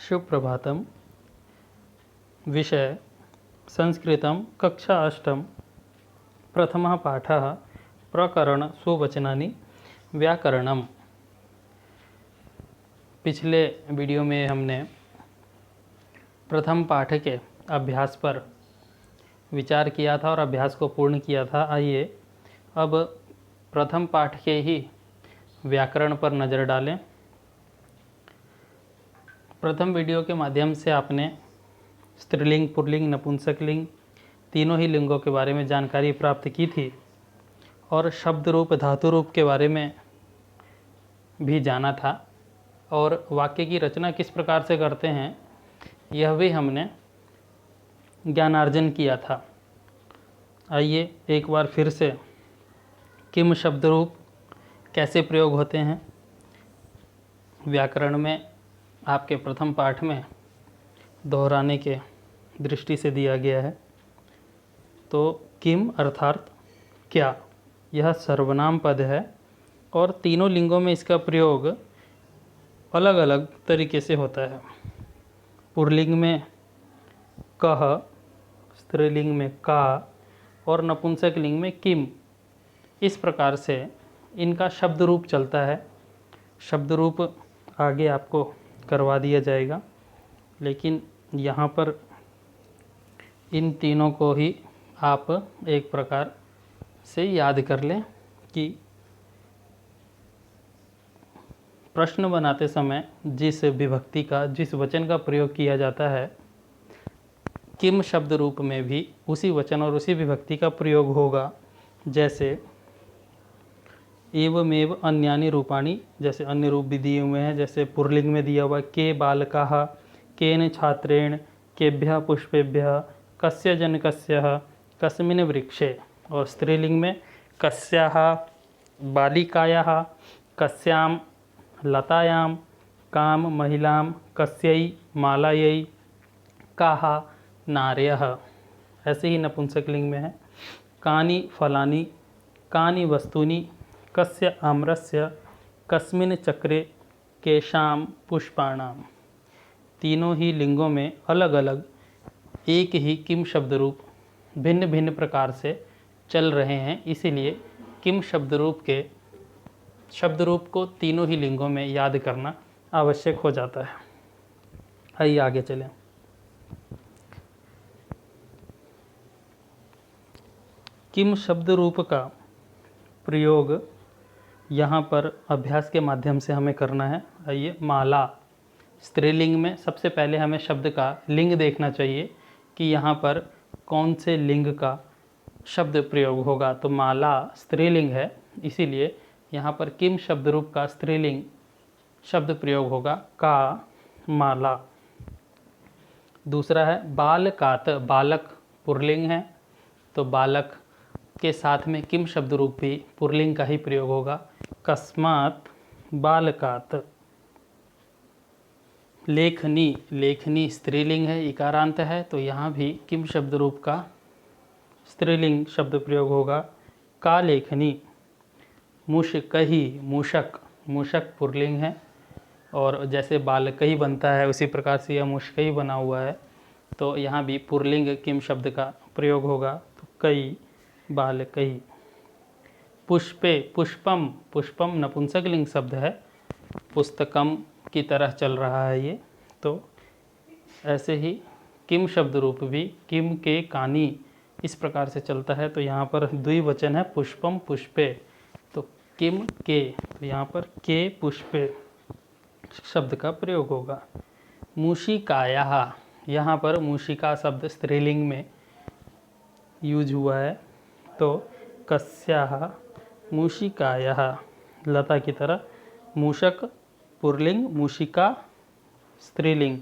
सुप्रभातम। विषय संस्कृतं कक्षा 8 प्रथमः पाठः प्रकरण स्ववचनानि व्याकरणम। पिछले वीडियो में हमने प्रथम पाठ के अभ्यास पर विचार किया था और अभ्यास को पूर्ण किया था। आइए अब प्रथम पाठ के ही व्याकरण पर नज़र डालें। प्रथम वीडियो के माध्यम से आपने स्त्रीलिंग, पुल्लिंग, नपुंसकलिंग तीनों ही लिंगों के बारे में जानकारी प्राप्त की थी और शब्द रूप, धातु रूप के बारे में भी जाना था और वाक्य की रचना किस प्रकार से करते हैं यह भी हमने ज्ञानार्जन किया था। आइए एक बार फिर से किम शब्द रूप कैसे प्रयोग होते हैं व्याकरण में आपके प्रथम पाठ में दोहराने के दृष्टि से दिया गया है। तो किम अर्थात क्या, यह सर्वनाम पद है और तीनों लिंगों में इसका प्रयोग अलग अलग तरीके से होता है। पुल्लिंग में कह, स्त्रीलिंग में का और नपुंसक लिंग में किम। इस प्रकार से इनका शब्द रूप चलता है। शब्द रूप आगे आपको करवा दिया जाएगा, लेकिन यहाँ पर इन तीनों को ही आप एक प्रकार से याद कर लें कि प्रश्न बनाते समय जिस विभक्ति का, जिस वचन का प्रयोग किया जाता है, किम शब्द रूप में भी उसी वचन और उसी विभक्ति का प्रयोग होगा। जैसे एवमेव अन्यानि रूपाणि, जैसे अन्य रूप भी दिए हुए हैं। जैसे पुल्लिंग में दिया हुआ के बालकाः, केन छात्रेण, केभ्यः पुष्पेभ्यः, कस्य जनकस्यः, कस्मिन् वृक्षे। और स्त्रीलिंग में कस्याः बालिकायाः, कस्यां लतायां, कां महिलां, कस्यै मालायै, काः नार्यः। ऐसे ही नपुंसकलिंग में है कानि फलानि, कानि वस्तूनि, कस्य आम्रस्य, कस्मिन् चक्रे, केषां पुष्पाणाम। तीनों ही लिंगों में अलग अलग एक ही किम शब्द रूप भिन्न भिन्न प्रकार से चल रहे हैं। इसीलिए किम शब्द रूप के शब्द रूप को तीनों ही लिंगों में याद करना आवश्यक हो जाता है। आइए आगे चलें। किम शब्द रूप का प्रयोग यहाँ पर अभ्यास के माध्यम से हमें करना है। आइए, माला स्त्रीलिंग में सबसे पहले हमें शब्द का लिंग देखना चाहिए कि यहाँ पर कौन से लिंग का शब्द प्रयोग होगा। तो माला स्त्रीलिंग है, इसीलिए यहाँ पर किम शब्द रूप का स्त्रीलिंग शब्द प्रयोग होगा का, माला। दूसरा है बालकात, बालक पुल्लिंग है तो बालक के साथ में किम शब्द रूप भी पुल्लिंग का ही प्रयोग होगा, कस्मात् बालकात। लेखनी, लेखनी स्त्रीलिंग है, इकारांत है, तो यहाँ भी किम शब्द रूप का स्त्रीलिंग शब्द प्रयोग होगा, का लेखनी। मुशकही, मूषक, मूषक पुल्लिंग है और जैसे बालकही बनता है उसी प्रकार से यह मुशकही बना हुआ है, तो यहाँ भी पुल्लिंग किम शब्द का प्रयोग होगा, तो कई, बालकही। पुष्पे, पुष्पम, पुष्पम नपुंसकलिंग शब्द है, पुस्तकम की तरह चल रहा है ये। तो ऐसे ही किम शब्द रूप भी किम के कानी इस प्रकार से चलता है, तो यहाँ पर द्विवचन है पुष्पम पुष्पे, तो किम के, तो यहाँ पर के पुष्पे शब्द का प्रयोग होगा। मूषिकायाः, यहाँ पर मूषिका शब्द स्त्रीलिंग में यूज हुआ है, तो कस्याः मूषिकायाः, लता की तरह, मूषक पुल्लिंग, मूषिका स्त्रीलिंग।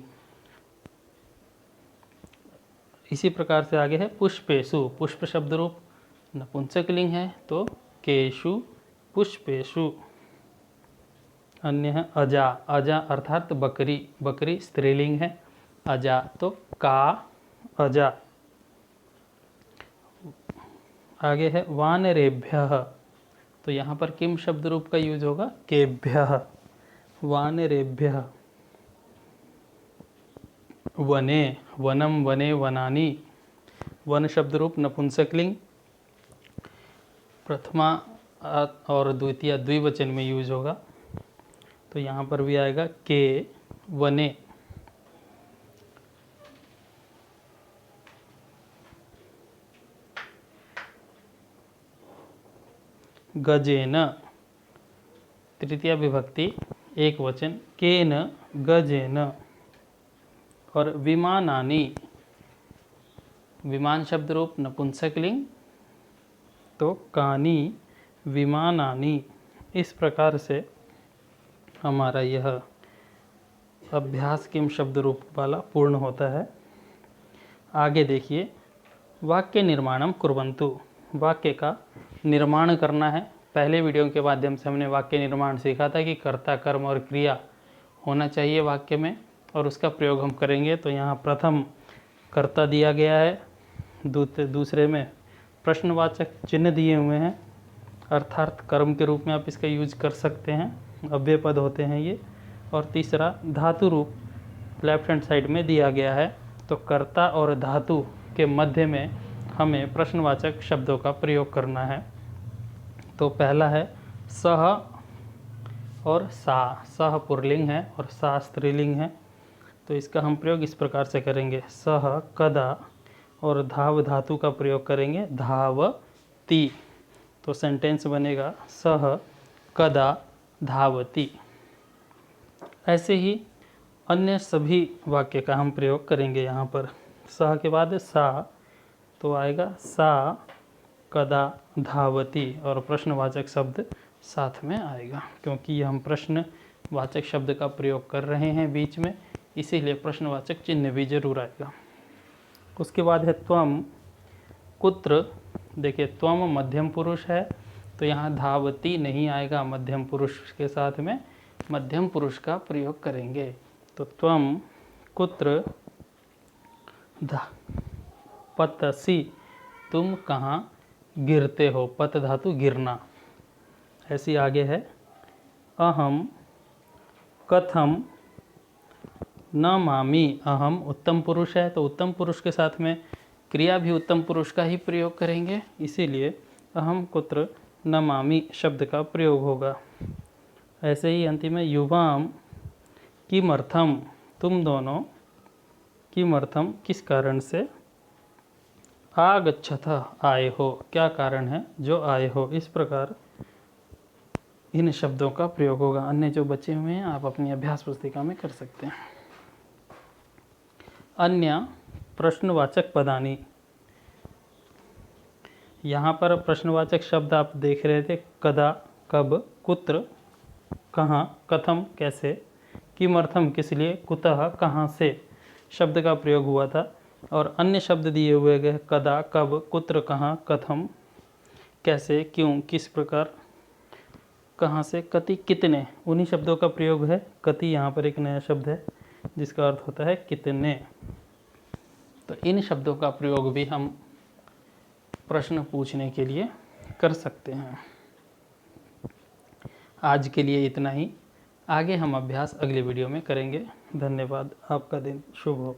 इसी प्रकार से आगे है पुष्पेषु, पुष्प शब्द रूप नपुंसकलिंग है तो केषु पुष्पेषु। अन्य है अजा, अजा अर्थात बकरी, बकरी स्त्रीलिंग है, अजा तो का, अजा। आगे है वानरेभ्यः, तो यहाँ पर किम शब्द रूप का यूज होगा केभ्यः, वानरेभ्यः। वने, वनम, वने, वनानि। वन शब्द रूप नपुंसकलिंग, प्रथमा और द्वितीय द्विवचन में यूज होगा, तो यहाँ पर भी आएगा के वने। गजेन, तृतीया विभक्ति एक वचन, केन गजेन। और विमानानि, विमान शब्द रूप नपुंसकलिंग, तो कानि विमानानि। इस प्रकार से हमारा यह अभ्यास किम शब्द रूप वाला पूर्ण होता है। आगे देखिए, वाक्य निर्माणम कुर्वन्तु। वाक्य का निर्माण करना है। पहले वीडियो के माध्यम से हमने वाक्य निर्माण सीखा था कि कर्ता, कर्म और क्रिया होना चाहिए वाक्य में, और उसका प्रयोग हम करेंगे। तो यहाँ प्रथम कर्ता दिया गया है, दूसरे में प्रश्नवाचक चिन्ह दिए हुए हैं, अर्थात कर्म के रूप में आप इसका यूज कर सकते हैं, अव्यय पद होते हैं ये। और तीसरा धातु रूप लेफ्ट हैंड साइड में दिया गया है। तो कर्ता और धातु के मध्य में हमें प्रश्नवाचक शब्दों का प्रयोग करना है। तो पहला है सह और सा। सह पुल्लिंग है और सा स्त्रीलिंग है, तो इसका हम प्रयोग इस प्रकार से करेंगे, सह कदा, और धाव धातु का प्रयोग करेंगे, धावती। तो सेंटेंस बनेगा सह कदा धावती। ऐसे ही अन्य सभी वाक्य का हम प्रयोग करेंगे। यहाँ पर सह के बाद सा, तो आएगा सा कदा धावती, और प्रश्नवाचक शब्द साथ में आएगा, क्योंकि हम प्रश्नवाचक शब्द का प्रयोग कर रहे हैं बीच में, इसीलिए प्रश्नवाचक चिन्ह भी जरूर आएगा। उसके बाद है त्वम, कुत्र। देखिए त्वम मध्यम पुरुष है, तो यहाँ धावती नहीं आएगा, मध्यम पुरुष के साथ में मध्यम पुरुष का प्रयोग करेंगे। तो त्वम कुत्र पतसी, तुम कहाँ गिरते हो। पत धातु गिरना। ऐसी आगे है अहम कथम न मामी। अहम उत्तम पुरुष है, तो उत्तम पुरुष के साथ में क्रिया भी उत्तम पुरुष का ही प्रयोग करेंगे, इसीलिए अहम कुत्र न मामी शब्द का प्रयोग होगा। ऐसे ही अंतिम में युवाम किमर्थम, तुम दोनों किमर्थम किस कारण से, आगच्छथ आए हो, क्या कारण है जो आए हो। इस प्रकार इन शब्दों का प्रयोग होगा। अन्य जो बचे हुए हैं आप अपनी अभ्यास पुस्तिका में कर सकते हैं। अन्य प्रश्नवाचक पदानी, यहाँ पर प्रश्नवाचक शब्द आप देख रहे थे, कदा कब, कुत्र कहाँ, कथम कैसे, किमर्थम किस लिए, कुतः कहाँ से शब्द का प्रयोग हुआ था। और अन्य शब्द दिए हुए गए, कदा कब, कुत्र कहाँ, कथम कैसे, क्यों, किस प्रकार, कहाँ से, कति कितने, उन्हीं शब्दों का प्रयोग है। कति यहाँ पर एक नया शब्द है जिसका अर्थ होता है कितने। तो इन शब्दों का प्रयोग भी हम प्रश्न पूछने के लिए कर सकते हैं। आज के लिए इतना ही, आगे हम अभ्यास अगले वीडियो में करेंगे। धन्यवाद। आपका दिन शुभ हो।